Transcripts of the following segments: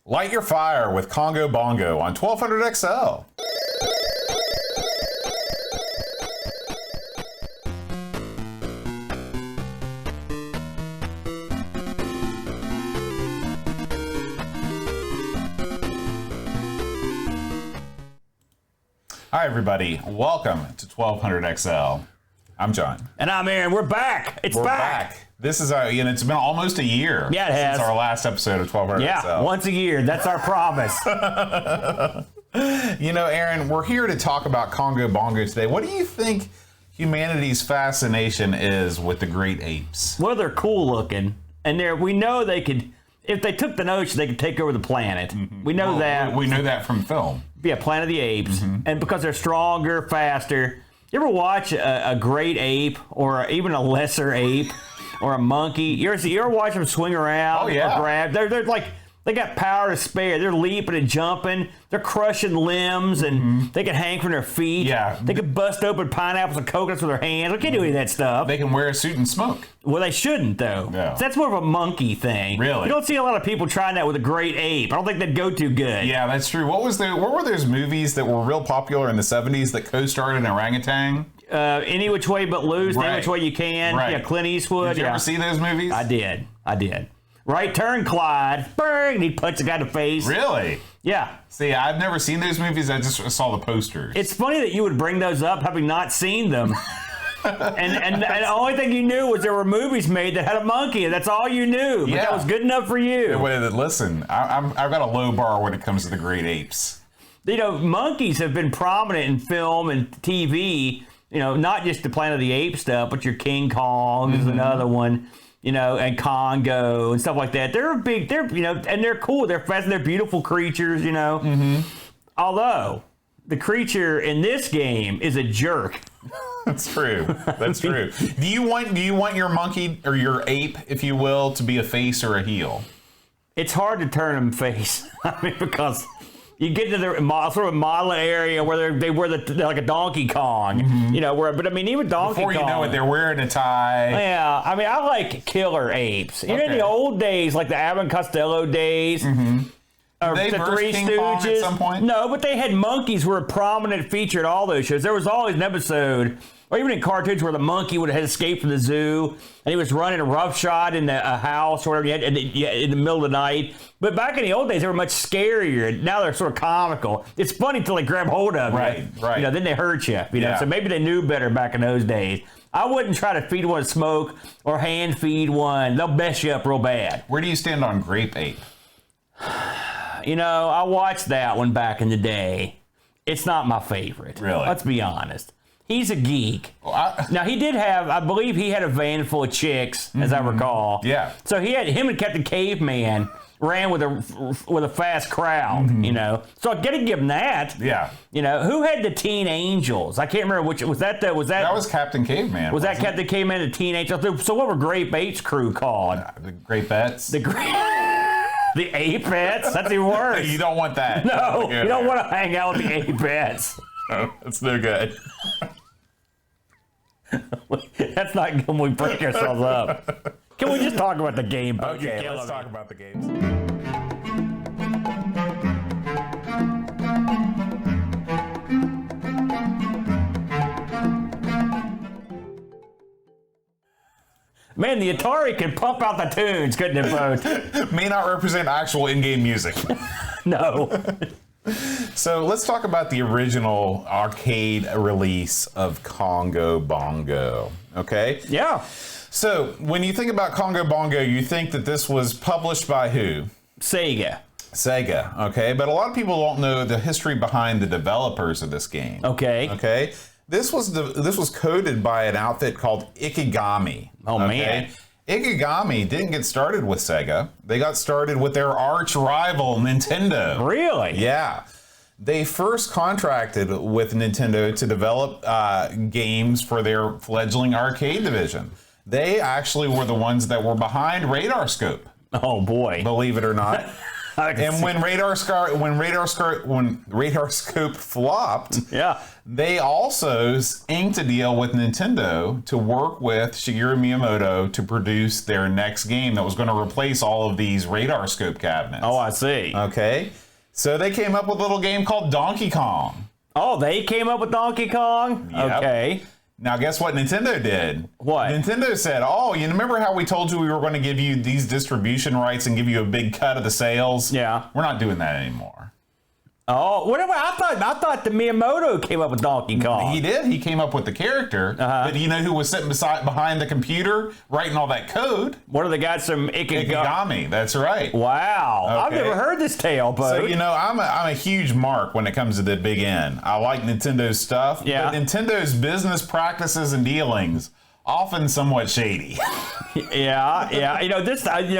Light your fire with Congo Bongo on 1200 XL. Hi, everybody. Welcome to 1200 XL. I'm John. And I'm Aaron. We're back. We're back. This is it's been almost a year since our last episode of 1200 XL. Once a year. That's our promise. Aaron, we're here to talk about Congo Bongo today. What do you think humanity's fascination is with the great apes? Well, they're cool looking. And we know they could, if they took the notion, they could take over the planet. Mm-hmm. We know that. We know that from film. Yeah, Planet of the Apes. Mm-hmm. And because they're stronger, faster. You ever watch a great ape or even a lesser ape or a monkey? You ever watch them swing around or grab? They're like, they got power to spare. They're leaping and jumping. They're crushing limbs and they can hang from their feet. Yeah. They can bust open pineapples and coconuts with their hands. They can't do any of that stuff. They can wear a suit and smoke. Well, they shouldn't, though. Yeah. So that's more of a monkey thing. Really? You don't see a lot of people trying that with a great ape. I don't think they'd go too good. Yeah, that's true. What were those movies that were real popular in the 70s that co-starred an orangutan? Any Which Way But Loose, right. Any Which Way You Can. Right. Yeah, Clint Eastwood. Did you ever see those movies? I did. Right Turn, Clyde. Bang! And he'd punch the guy in the face. Really? Yeah. See, I've never seen those movies. I just saw the posters. It's funny that you would bring those up, having not seen them. and the only thing you knew was there were movies made that had a monkey, and that's all you knew. But that was good enough for you. Listen, I've got a low bar when it comes to the great apes. Monkeys have been prominent in film and TV. Not just the Planet of the Apes stuff, but your King Kong is another one. And Congo and stuff like that. They're big. And they're cool. They're fast. They're beautiful creatures. Although the creature in this game is a jerk. That's true. That's true. Do you want your monkey or your ape, if you will, to be a face or a heel? It's hard to turn them face. Because you get to the sort of modeling area where they wear they're like a Donkey Kong, even Donkey Kong. Before you know it, they're wearing a tie. Yeah, I like killer apes. In the old days, like the Abbott and Costello days, or they the Three King Stooges. Kong at some point? No, but they had monkeys were a prominent feature in all those shows. There was always an episode, or even in cartoons, where the monkey would have escaped from the zoo and he was running a roughshod in a house or whatever in the middle of the night. But back in the old days, they were much scarier. Now they're sort of comical. It's funny until they grab hold of you. Right. Then they hurt you. So maybe they knew better back in those days. I wouldn't try to feed one smoke or hand feed one. They'll mess you up real bad. Where do you stand on grape ape? I watched that one back in the day. It's not my favorite. Really? Let's be honest. He's a geek. Now, he did have, I believe he had a van full of chicks, as I recall. Yeah. So him and Captain Caveman ran with a fast crowd, So I got to give him that. Yeah. Who had the Teen Angels? I can't remember which, that was Captain Caveman. Was that Captain Caveman, the Teen Angels? So what were Grape Ape's crew called? The Grape Bets. The Apeettes? That's even worse. You don't want that. No, you don't want to hang out with the Apeettes. No, that's no good. That's not good when we break ourselves up. Can we just talk about the game? Okay, let's talk about the games. Man, the Atari can pump out the tunes, couldn't it, folks? May not represent actual in-game music. No. So let's talk about the original arcade release of Congo Bongo, okay? Yeah. So when you think about Congo Bongo, you think that this was published by who? Sega, okay? But a lot of people don't know the history behind the developers of this game. Okay. This was coded by an outfit called Ikigami. Oh, man. Ikigami didn't get started with Sega. They got started with their arch rival, Nintendo. Really? Yeah. They first contracted with Nintendo to develop games for their fledgling arcade division. They actually were the ones that were behind Radar Scope. Oh, boy. Believe it or not. And when Radar Scope flopped, yeah, they also inked a deal with Nintendo to work with Shigeru Miyamoto to produce their next game that was going to replace all of these Radar Scope cabinets. Oh, I see. Okay. So they came up with a little game called Donkey Kong. Oh, they came up with Donkey Kong? Yep. Okay. Now, guess what Nintendo did? What? Nintendo said, oh, you remember how we told you we were going to give you these distribution rights and give you a big cut of the sales? Yeah. We're not doing that anymore. Oh, whatever. I thought the Miyamoto came up with Donkey Kong. He did. He came up with the character. But do you know who was sitting behind the computer writing all that code? One of the guys from Ikigami. That's right. Wow. Okay. I've never heard this tale, but So, I'm a huge mark when it comes to the big N. I like Nintendo's stuff. Yeah. But Nintendo's business practices and dealings often somewhat shady. yeah.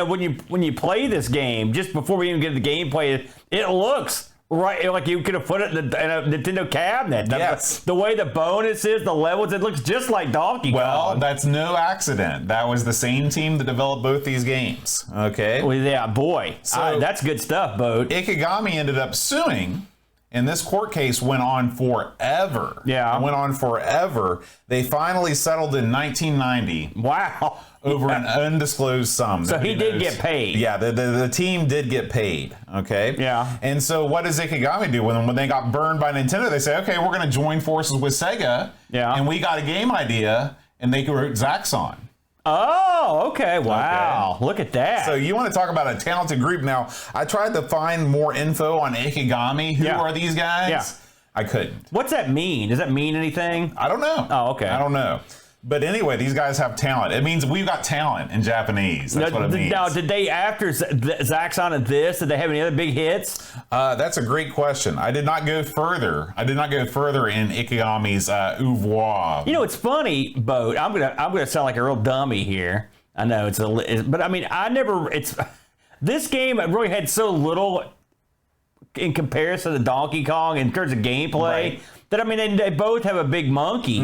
When you play this game, just before we even get to the gameplay, it looks right, like you could have put it in a Nintendo cabinet. Yes. The way the bonus is, the levels, it looks just like Donkey Kong. Well, that's no accident. That was the same team that developed both these games. Okay? Well, yeah, boy. So, that's good stuff, Boat. Ikigami ended up suing, and this court case went on forever. Yeah. It went on forever. They finally settled in 1990. Wow. Over an undisclosed sum. So he did get paid. Yeah, the team did get paid. Okay. Yeah. And so what does Ikigami do when they got burned by Nintendo? They say, okay, we're going to join forces with Sega. Yeah. And we got a game idea, and they wrote Zaxxon. Oh, okay. Wow. Okay. Look at that. So you want to talk about a talented group. Now, I tried to find more info on Ikigami. Who are these guys? Yeah. I couldn't. What's that mean? Does that mean anything? I don't know. Oh, okay. I don't know. But anyway, these guys have talent. It means we've got talent in Japanese. That's what it means. Now, did they, after Zaxxon and this, did they have any other big hits? That's a great question. I did not go further. in Ikigami's oeuvre. It's funny, Boat. I'm gonna sound like a real dummy here. I know but I mean, this game really had so little in comparison to Donkey Kong in terms of gameplay. Right. That, I mean, they both have a big monkey,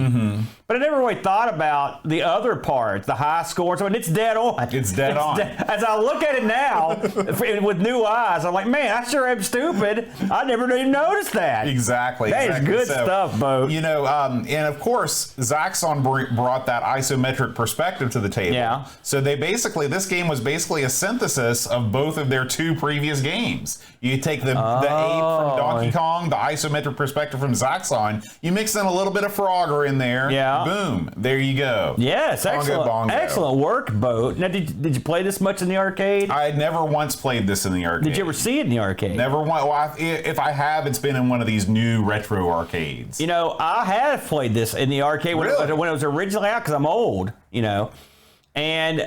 but I never really thought about the other parts, the high score. So it's dead on. It's dead on. As I look at it now with new eyes, I'm like, man, I sure am stupid. I never even noticed that. Exactly. That is good stuff, Bo. And of course, Zaxxon brought that isometric perspective to the table. Yeah. So this game was basically a synthesis of both of their two previous games. You take the ape from Donkey Kong, the isometric perspective from Zaxxon, you mix in a little bit of Frogger in there. Yeah. Boom. There you go. Yes, Congo Bongo. Excellent work, Boat. Now, did you play this much in the arcade? I had never once played this in the arcade. Did you ever see it in the arcade? Never once. Well, if I have, it's been in one of these new retro arcades. I have played this in the arcade when it was originally out, because I'm old, and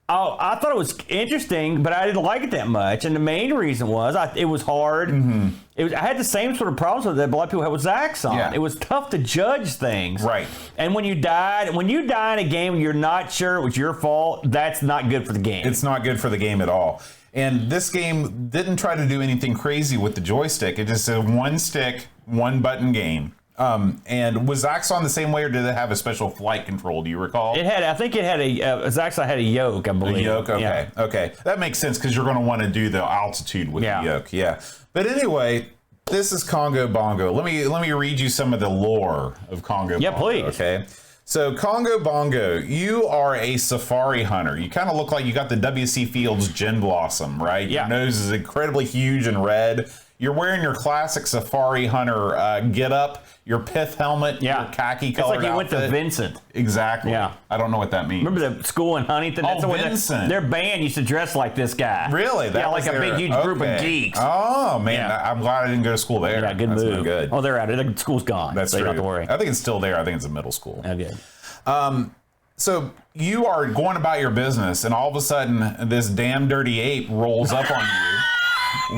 I thought it was interesting, but I didn't like it that much. And the main reason was it was hard. Mm-hmm. I had the same sort of problems with it that a lot of people had with Zaxxon. Yeah. It was tough to judge things. Right. And when you die in a game and you're not sure it was your fault, that's not good for the game. It's not good for the game at all. And this game didn't try to do anything crazy with the joystick. It just said one stick, one button game. And was Zaxxon the same way, or did it have a special flight control? Do you recall? I think it had Zaxxon had a yoke, I believe. A yoke, okay. Yeah. Okay. That makes sense, because you're going to want to do the altitude with the yoke. Yeah. But anyway, this is Congo Bongo. Let me read you some of the lore of Congo Bongo. Yeah, please. Okay. So Congo Bongo, you are a safari hunter. You kind of look like you got the W.C. Fields Gin Blossom, right? Yeah. Your nose is incredibly huge and red. You're wearing your classic safari hunter get-up, your pith helmet, your khaki-colored outfit. It's like you went to Vincent. Exactly. Yeah. I don't know what that means. Remember the school in Huntington? That's Vincent. Their band used to dress like this guy. Really? Like a big, huge group of geeks. Oh, man. Yeah. I'm glad I didn't go to school there. Yeah, good That's move. No good. Oh, they're out. The school's gone. That's so true. You don't have to worry. I think it's still there. I think it's a middle school. Okay. So you are going about your business, and all of a sudden, this damn dirty ape rolls up on you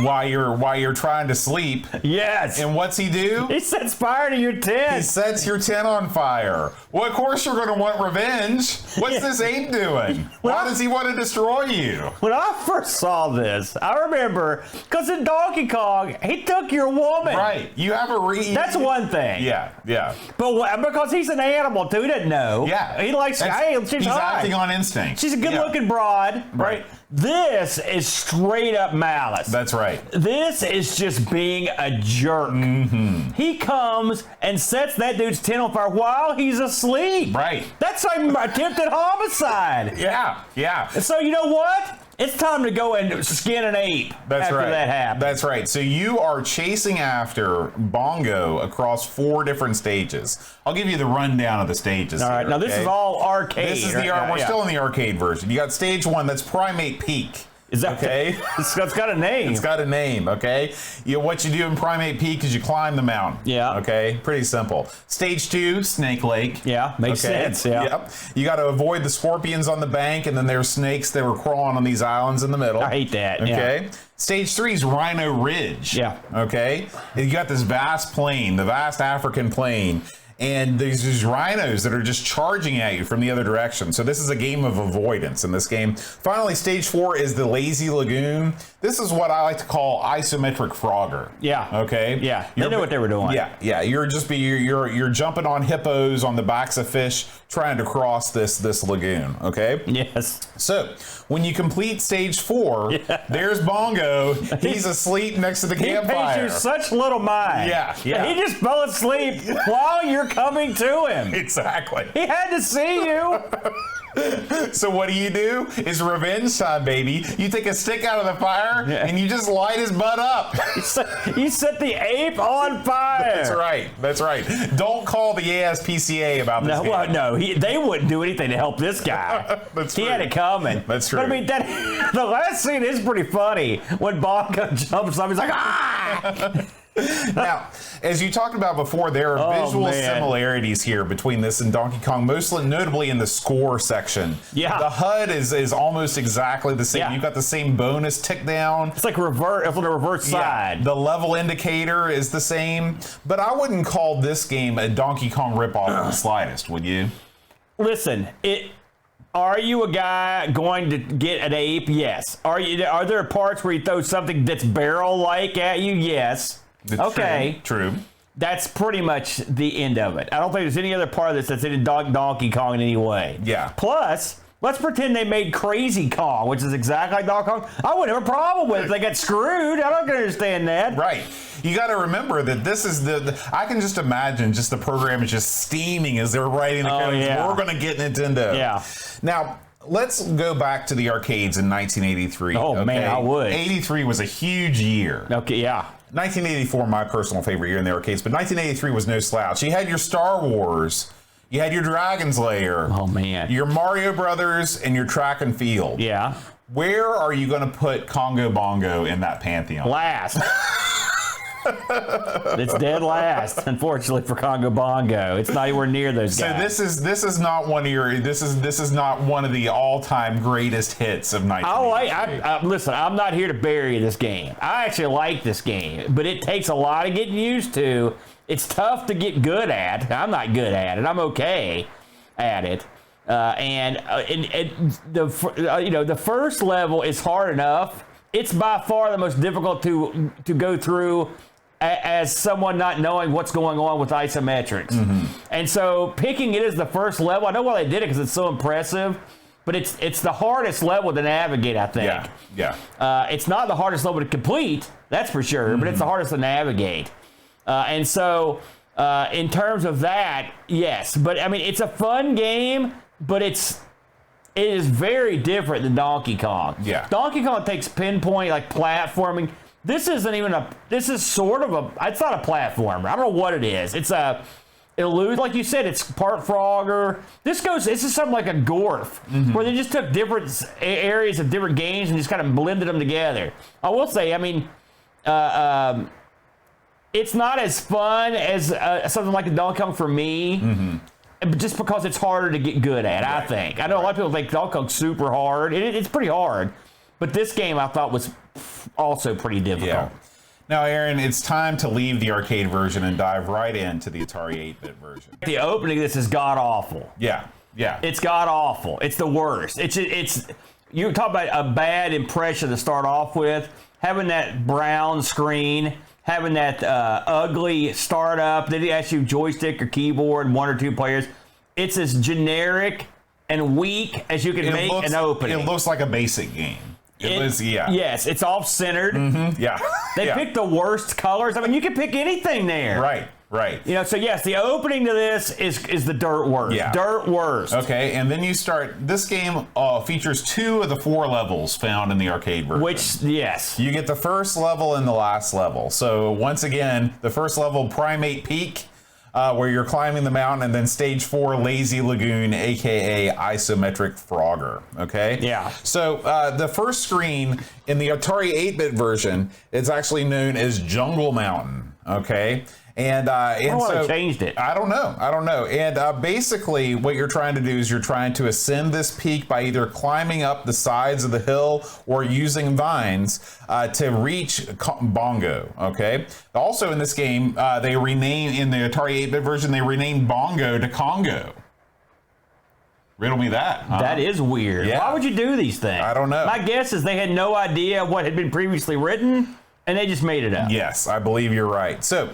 while you're trying to sleep. Yes. And what's he do? He sets fire to your tent. He sets your tent on fire. Well, of course you're going to want revenge. What's this ape doing? Why does he want to destroy you? When I first saw this, I remember, because in Donkey Kong, he took your woman. Right. You have a That's one thing. Yeah. But because he's an animal, too, he doesn't know. Yeah. He likes, she's he's hot. acting on instinct. She's a good-looking broad, right? This is straight up malice. That's right. This is just being a jerk. He comes and sets that dude's tent on fire while he's asleep. Right. That's like attempted homicide. Yeah. So you know what? It's time to go and skin an ape after that happens. That's right. So you are chasing after Bongo across 4 different stages. I'll give you the rundown of the stages. All right. Now this is all arcade. This is we're still in the arcade version. You got stage 1. That's Primate Peak. Is that okay? It's got a name. It's got a name, okay? What you do in Primate Peak is you climb the mountain. Yeah. Okay? Pretty simple. Stage 2, Snake Lake. Yeah, makes sense. Yeah. Yep. You got to avoid the scorpions on the bank, and then there's snakes that were crawling on these islands in the middle. I hate that. Okay? Yeah. Stage 3 is Rhino Ridge. Yeah. Okay? And you got this vast plain, the vast African plain. And there's these rhinos that are just charging at you from the other direction. So this is a game of avoidance in this game. Finally, stage 4 is the Lazy Lagoon. This is what I like to call isometric Frogger. Yeah. Okay. Yeah. They knew what they were doing. Yeah. You're jumping on hippos on the backs of fish, trying to cross this lagoon. Okay. Yes. So when you complete stage 4, there's Bongo. He's asleep next to the campfire. He pays you such little mind. Yeah. He just fell asleep while you're coming to him. Exactly. He had to see you. So what do? It's revenge time, baby. You take a stick out of the fire and you just light his butt up. You set the ape on fire. That's right. Don't call the ASPCA about this game. Well, no, they wouldn't do anything to help this guy. He had it coming. That's true. But I mean, the last scene is pretty funny when Bongo jumps up. He's like, ah! Now, as you talked about before, there are visual similarities here between this and Donkey Kong, mostly notably in the score section. Yeah. The HUD is almost exactly the same. Yeah. You've got the same bonus tick down. It's like on the reverse side. The level indicator is the same, but I wouldn't call this game a Donkey Kong ripoff in the slightest, would you? Listen, are you a guy going to get an ape? Yes. Are there parts where you throw something that's barrel-like at you? Yes. Okay. True. That's pretty much the end of it. I don't think there's any other part of this that's in Donkey Kong in any way. Yeah. Plus, let's pretend they made Crazy Kong, which is exactly like Donkey Kong. I wouldn't have a problem with it. They got screwed. I don't understand that. Right. You got to remember that this is I can just imagine just the program is just steaming as they're writing the code. Yeah. We're going to get Nintendo. Yeah. Now, let's go back to the arcades in 1983. Oh, man, I would. 83 was a huge year. Okay, yeah. 1984, my personal favorite year in the arcades, but 1983 was no slouch. You had your Star Wars, you had your Dragon's Lair, oh man, your Mario Brothers, and your Track and Field. Yeah. Where are you going to put Congo Bongo in that pantheon? Last. It's dead last, unfortunately for Congo Bongo. It's not anywhere near those guys. So this is not one of your this is not one of the all-time greatest hits of 1983. Listen, I'm not here to bury this game. I actually like this game, but it takes a lot of getting used to. It's tough to get good at. I'm not good at it. I'm okay at it. The first level is hard enough. It's by far the most difficult to go through as someone not knowing what's going on with isometrics. Mm-hmm. And so picking it as the first level, I know why they did it because it's so impressive, but it's the hardest level to navigate, I think. Yeah. It's not the hardest level to complete, that's for sure, but it's the hardest to navigate. And so in terms of that, yes. But I mean, it's a fun game, but it is very different than Donkey Kong. Yeah. Donkey Kong takes pinpoint, like platforming. This isn't even it's not a platformer. I don't know what it is. It's like you said, it's part Frogger. This is something like a Gorf, where they just took different areas of different games and just kind of blended them together. I will say, I mean, it's not as fun as something like a Donkey Kong for me, just because it's harder to get good at, I think. I know a lot of people think Donkey Kong's super hard. It's pretty hard. But this game I thought was also pretty difficult. Yeah. Now, Aaron, it's time to leave the arcade version and dive right into the Atari 8-bit version. The opening of this is god-awful. Yeah. It's god-awful. It's the worst. You talk about a bad impression to start off with, having that brown screen, having that ugly startup. They didn't ask you joystick or keyboard, 1 or 2 players. It's as generic and weak as you can make an opening. It looks like a basic game. It was, yeah. Yes, it's off-centered. Yeah. They picked the worst colors. I mean, you can pick anything there. Right. You know, so yes, the opening to this is the dirt worst. Yeah. Dirt worst. Okay, and then you start. This game features 2 of the 4 levels found in the arcade version. Which, yes. You get the first level and the last level. So once again, the first level, Primate Peak, where you're climbing the mountain, and then stage 4, Lazy Lagoon, aka Isometric Frogger. Okay. Yeah. So the first screen in the Atari 8-bit version is actually known as Jungle Mountain. Okay. And so they changed it. I don't know. And basically, what you're trying to do is you're trying to ascend this peak by either climbing up the sides of the hill or using vines to reach Bongo. Okay. Also, in this game, they rename in the Atari 8-bit version. They renamed Bongo to Congo. Riddle me that. Huh? That is weird. Yeah. Why would you do these things? I don't know. My guess is they had no idea what had been previously written. And they just made it up. Yes, I believe you're right. So,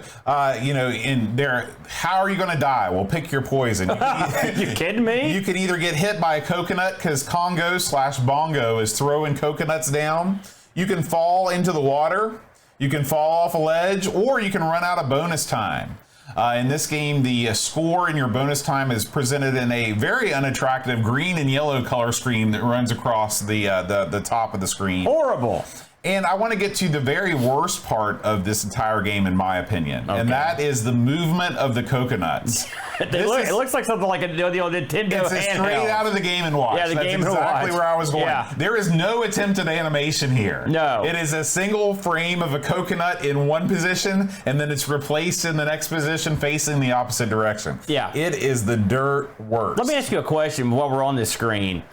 you know, in there, how are you going to die? Well, pick your poison. You kidding me? You can either get hit by a coconut because Congo/Bongo is throwing coconuts down. You can fall into the water. You can fall off a ledge, or you can run out of bonus time. In this game, the score in your bonus time is presented in a very unattractive green and yellow color scheme that runs across the top of the screen. Horrible. And I want to get to the very worst part of this entire game, in my opinion, and that is the movement of the coconuts. It looks like something like the old Nintendo It's straight out of the Game & Watch. Yeah, the That's Game & exactly Watch. where I was going. Yeah. There is no attempt at animation here. No. It is a single frame of a coconut in one position, and then it's replaced in the next position facing the opposite direction. Yeah. It is the dirt worst. Let me ask you a question while we're on this screen.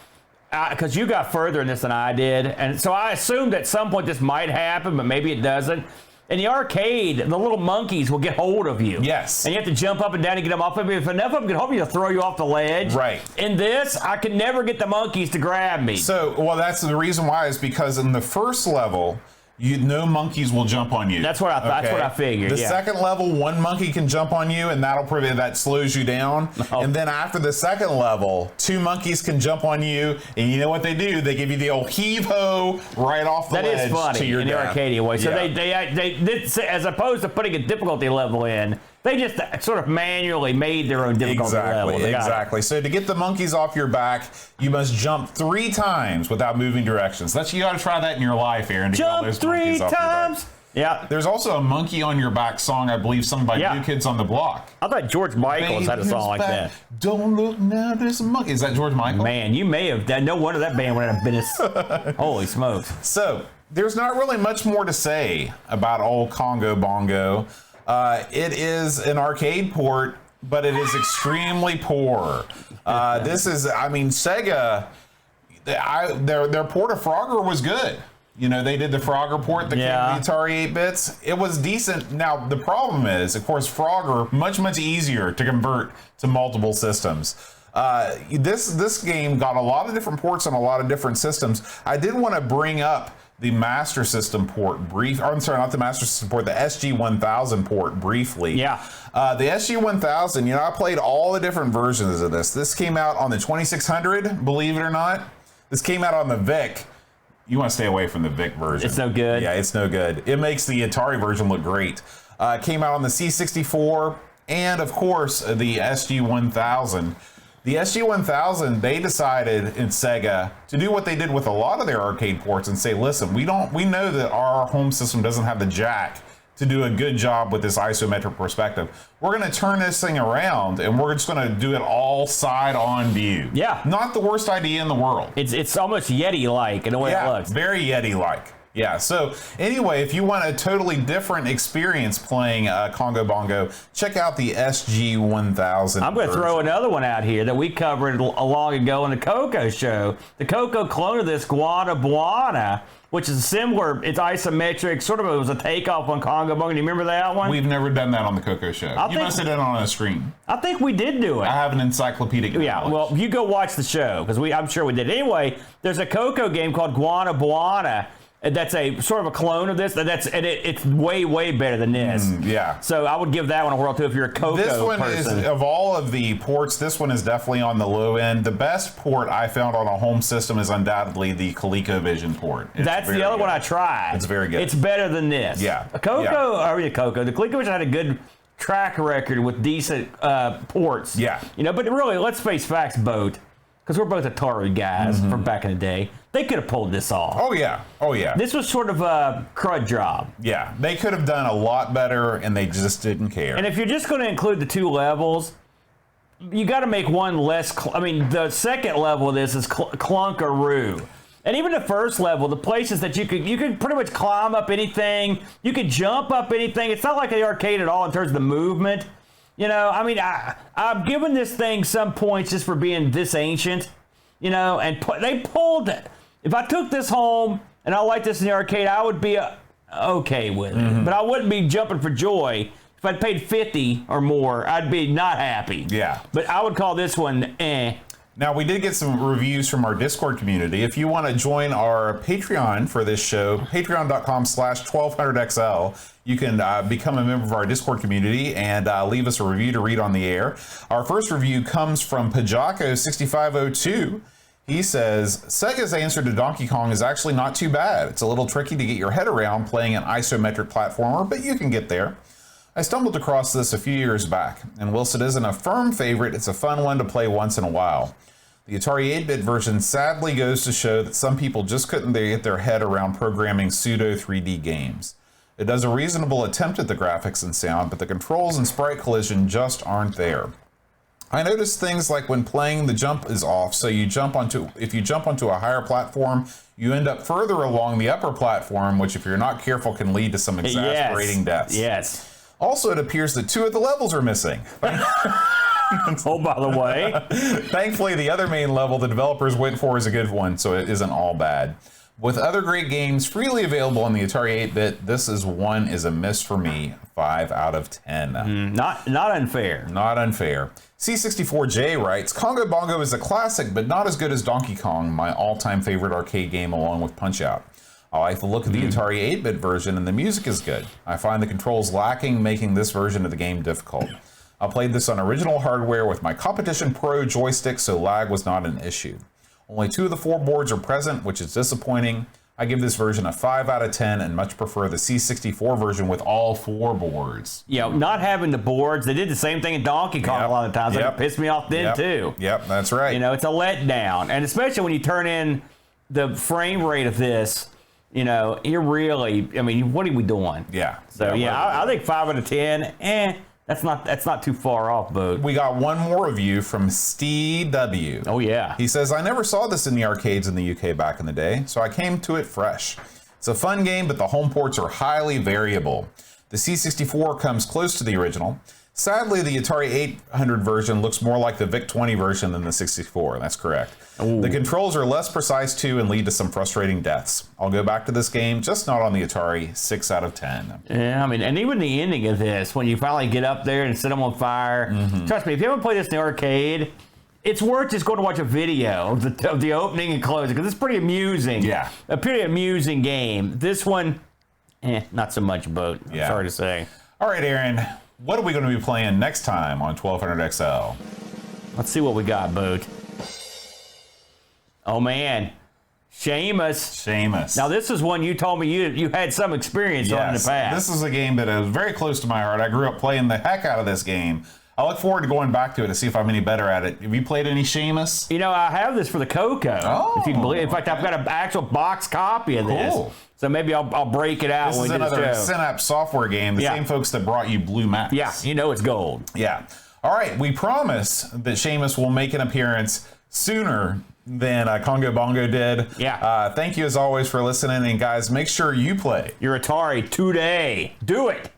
Because you got further in this than I did, and so I assumed at some point this might happen, but maybe it doesn't. In the arcade, the little monkeys will get hold of you. Yes. And you have to jump up and down to get them off of you. If enough of them get hold of you, they'll throw you off the ledge. Right. In this, I could never get the monkeys to grab me. So, well, that's the reason why is because in the first level, no monkeys will jump on you. That's what I thought. That's what I figured. The second level, 1 monkey can jump on you, and that slows you down. Oh. And then after the second level, 2 monkeys can jump on you, and you know what they do? They give you the old heave-ho right off the ledge. That is funny to your in the death. arcade way. So Yeah. they as opposed to putting a difficulty level in, they just sort of manually made their own difficulty level. Exactly. So to get the monkeys off your back, you must jump 3 times without moving directions. You got to try that in your life, Aaron. To get all Jump those 3 monkeys off your back. times. Yeah. There's also a Monkey on Your Back song, I believe, sung by New Kids on the Block. I thought George Michael had a song like that. Don't look now, there's a monkey. Is that George Michael? Man, you may have done. No wonder that band went out of business. Holy smokes. So, there's not really much more to say about old Congo Bongo. It is an arcade port, but it is extremely poor. Sega, their port of Frogger was good. You know, they did the Frogger port that came to the Atari 8-bits. It was decent. Now, the problem is, of course, Frogger, much easier to convert to multiple systems. This game got a lot of different ports on a lot of different systems. I did want to bring up the Master System port I'm sorry, not the Master System port, the SG-1000 port briefly. Yeah. The SG-1000, you know, I played all the different versions of this. This came out on the 2600, believe it or not. This came out on the VIC. You want to stay away from the VIC version. It's no good. Yeah, it's no good. It makes the Atari version look great. It came out on the C64 and, of course, the SG-1000. The SG-1000, they decided in Sega to do what they did with a lot of their arcade ports and say, listen, we know that our home system doesn't have the jack to do a good job with this isometric perspective. We're going to turn this thing around, and we're just going to do it all side-on view. Yeah. Not the worst idea in the world. It's almost Yeti-like in the way it looks. Very Yeti-like. Yeah, so anyway, if you want a totally different experience playing Congo Bongo, check out the SG-1000. I'm going to throw another one out here that we covered long ago in the Coco show. The Coco clone of this, Guana, which is similar. It's isometric. Sort of it was a takeoff on Congo Bongo. Do you remember that one? We've never done that on the Coco show. You must have done it on a screen. I think we did do it. I have an encyclopedic knowledge. Yeah, well, you go watch the show, because I'm sure we did. Anyway, there's a Coco game called Guana, That's a sort of a clone of this. It's way, way better than this. Yeah. So I would give that one a whirl too if you're a Coco This one person. is, of all of the ports, this one is definitely on the low end. The best port I found on a home system is undoubtedly the ColecoVision port. That's the other one I tried. It's very good. It's better than this. Yeah. The ColecoVision had a good track record with decent ports. Yeah. But really, let's face facts, Boat, because we're both Atari guys from back in the day. They could have pulled this off. Oh, yeah. Oh, yeah. This was sort of a crud job. Yeah. They could have done a lot better, and they just didn't care. And if you're just going to include the 2 levels, you got to make one less. The second level of this is Clunkaroo. And even the first level, the places that you could pretty much climb up anything. You could jump up anything. It's not like the arcade at all in terms of the movement. I'm giving this thing some points just for being this ancient. And they pulled it. If I took this home and I liked this in the arcade, I would be okay with it. But I wouldn't be jumping for joy. If I'd paid $50 or more, I'd be not happy. Yeah. But I would call this one eh. Now, we did get some reviews from our Discord community. If you want to join our Patreon for this show, patreon.com/1200XL, you can become a member of our Discord community and leave us a review to read on the air. Our first review comes from Pajako6502. He says, Sega's answer to Donkey Kong is actually not too bad. It's a little tricky to get your head around playing an isometric platformer, but you can get there. I stumbled across this a few years back, and whilst it isn't a firm favorite, it's a fun one to play once in a while. The Atari 8-bit version sadly goes to show that some people just couldn't get their head around programming pseudo 3D games. It does a reasonable attempt at the graphics and sound, but the controls and sprite collision just aren't there. I noticed things like when playing, the jump is off, so if you jump onto a higher platform, you end up further along the upper platform, which if you're not careful can lead to some exasperating deaths. Yes. Also, it appears that 2 of the levels are missing. Oh, by the way. Thankfully, the other main level the developers went for is a good one, so it isn't all bad. With other great games freely available on the Atari 8-bit, this is a miss for me. 5 out of 10. Not unfair. Not unfair. C64J writes, Congo Bongo is a classic, but not as good as Donkey Kong, my all-time favorite arcade game along with Punch-Out! I like the look of the Atari 8-bit version, and the music is good. I find the controls lacking, making this version of the game difficult. I played this on original hardware with my Competition Pro joystick, so lag was not an issue. Only 2 of the 4 boards are present, which is disappointing. I give this version a 5 out of 10 and much prefer the C64 version with all 4 boards. Not having the boards, they did the same thing in Donkey Kong a lot of times. It pissed me off then, too. Yep, that's right. It's a letdown. And especially when you turn in the frame rate of this, you're really, what are we doing? Yeah. So, I think 5 out of 10, that's not too far off, Boat. We got one more review from Steve W. Oh, yeah. He says, I never saw this in the arcades in the UK back in the day, so I came to it fresh. It's a fun game, but the home ports are highly variable. The C64 comes close to the original. Sadly, the Atari 800 version looks more like the VIC-20 version than the 64. That's correct. Ooh. The controls are less precise too and lead to some frustrating deaths. I'll go back to this game, just not on the Atari. 6 out of 10. Yeah, and even the ending of this, when you finally get up there and set them on fire, trust me, if you haven't played this in the arcade, it's worth just going to watch a video of the opening and closing, because it's pretty amusing. Yeah. A pretty amusing game. This one, not so much, Boat. Yeah. Sorry to say. All right, Aaron. What are we going to be playing next time on 1200XL? Let's see what we got, Boot. Oh, man. Seamus. Now, this is one you told me you had some experience on in the past. This is a game that is very close to my heart. I grew up playing the heck out of this game. I look forward to going back to it to see if I'm any better at it. Have you played any Seamus? I have this for the Coco. Oh. If you can believe. In fact, I've got an actual box copy of this. Cool. So maybe I'll break it out. This is another Synapse software game. The same folks that brought you Blue Max. Yeah, it's gold. Yeah. All right. We promise that Seamus will make an appearance sooner than Congo Bongo did. Yeah. Thank you as always for listening. And guys, make sure you play your Atari today. Do it.